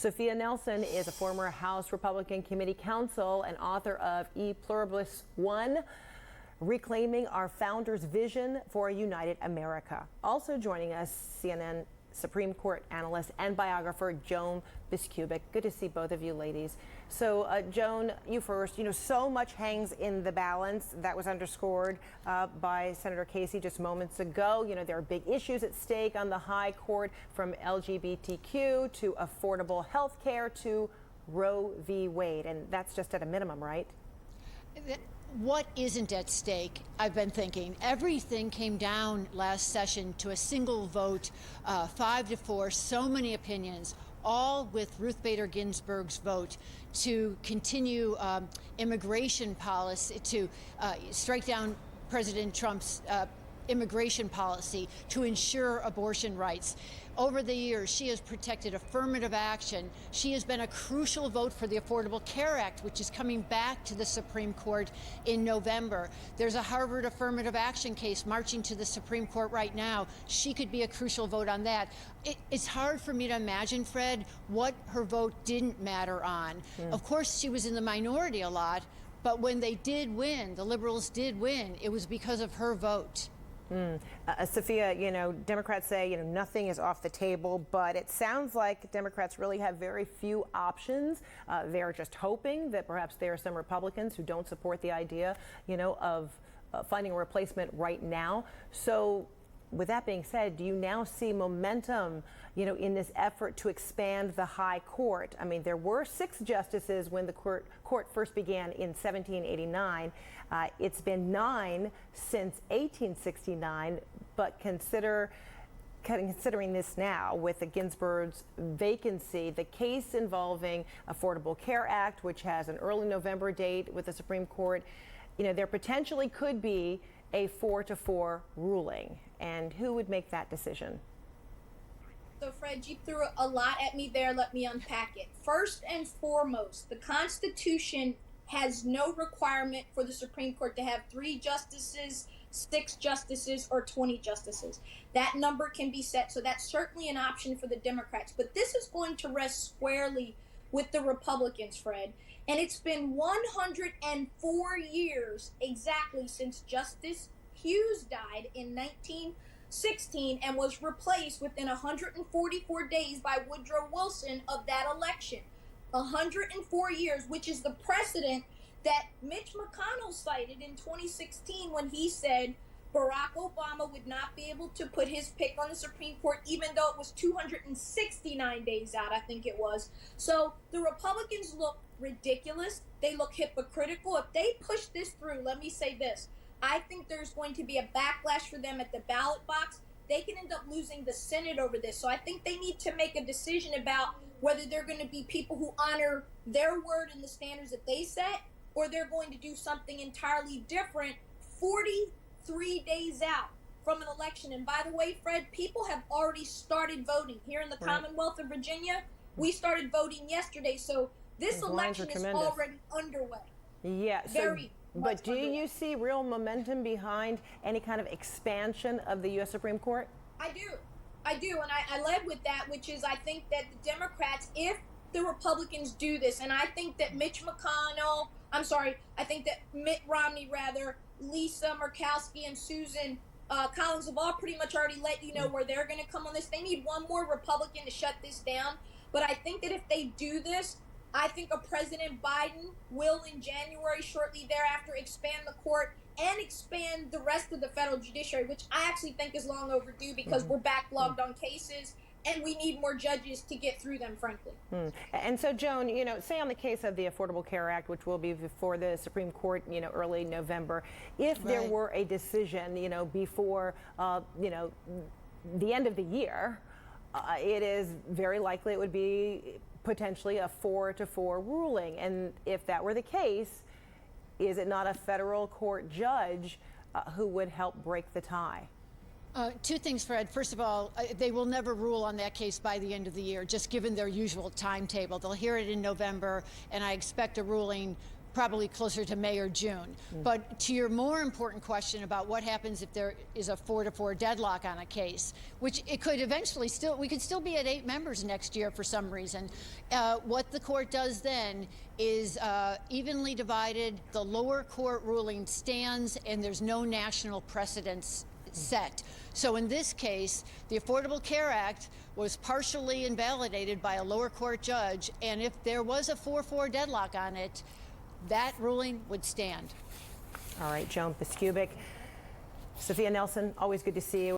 Sophia Nelson is a former House Republican Committee Counsel and author of E Pluribus One, Reclaiming Our Founders' Vision for a United America. Also joining us, CNN Supreme Court analyst and biographer Joan Biskupic. Good to see both of you ladies. So Joan, you first. So much hangs in the balance. That was underscored by Senator Casey just moments ago. There are big issues at stake on the high court, from LGBTQ to affordable health care to Roe v. Wade. And that's just at a minimum, right? What isn't at stake? I've been thinking. Everything came down last session to a single vote, 5-4, so many opinions, all with Ruth Bader Ginsburg's vote to continue immigration policy, to strike down President Trump's immigration policy, to ensure abortion rights. Over the years, she has protected affirmative action. She has been a crucial vote for the Affordable Care Act, which is coming back to the Supreme Court in November. There's a Harvard affirmative action case marching to the Supreme Court right now. She could be a crucial vote on that. It's hard for me to imagine, Fred, what her vote didn't matter on. Of course, she was in the minority a lot, but when they did win, the liberals did win, it was because of her vote. Sophia, Democrats say, nothing is off the table, but it sounds like Democrats really have very few options. They're just hoping that perhaps there are some Republicans who don't support the idea, of finding a replacement right now. So with that being said, do you now see momentum, in this effort to expand the high court? I mean, there were 6 justices when the court first began in 1789. It's been 9 since 1869, but considering this now with the Ginsburg's vacancy, the case involving Affordable Care Act, which has an early November date with the Supreme Court, there potentially could be a 4-4 ruling. And who would make that decision? So, Fred, you threw a lot at me there. Let me unpack it. First and foremost, the Constitution has no requirement for the Supreme Court to have 3 justices, 6 justices, or 20 justices. That number can be set, so that's certainly an option for the Democrats. But this is going to rest squarely with the Republicans, Fred. And it's been 104 years exactly since Justice Hughes died in 1916 and was replaced within 144 days by Woodrow Wilson of that election. 104 years, which is the precedent that Mitch McConnell cited in 2016 when he said Barack Obama would not be able to put his pick on the Supreme Court, even though it was 269 days out, I think it was. So the Republicans look ridiculous. They look hypocritical. If they push this through, let me say this, I think there's going to be a backlash for them at the ballot box. They can end up losing the Senate over this. So I think they need to make a decision about whether they're going to be people who honor their word and the standards that they set, or they're going to do something entirely different 43 days out from an election. And by the way, Fred, people have already started voting. Here in the Commonwealth of Virginia, we started voting yesterday. So this election is already underway. Yeah. But do you see real momentum behind any kind of expansion of the U.S. Supreme Court? I do. And I led with that, which is I think that the Democrats, if the Republicans do this, and I think that I think that Mitt Romney, Lisa Murkowski and Susan Collins have all pretty much already let you know where they're going to come on this. They need one more Republican to shut this down. But I think that if they do this, I think a President Biden will in January, shortly thereafter, expand the court and expand the rest of the federal judiciary, which I actually think is long overdue because we're backlogged on cases and we need more judges to get through them, frankly. And so, Joan, say on the case of the Affordable Care Act, which will be before the Supreme Court, early November, if there were a decision, before, the end of the year, it is very likely it would be potentially a 4-4 ruling. And if that were the case, is it not a federal court judge who would help break the tie? 2 things, Fred. First of all, they will never rule on that case by the end of the year, just given their usual timetable. They'll hear it in November, and I expect a ruling probably closer to May or June. But to your more important question about what happens if there is a 4-4 deadlock on a case, which it could eventually we could still be at 8 members next year for some reason. What the court does then is evenly divided. The lower court ruling stands, and there's no national precedence set. So in this case, the Affordable Care Act was partially invalidated by a lower court judge, and if there was a 4-4 deadlock on it, that ruling would stand. All right, Joan Biskubic. Sophia Nelson, always good to see you.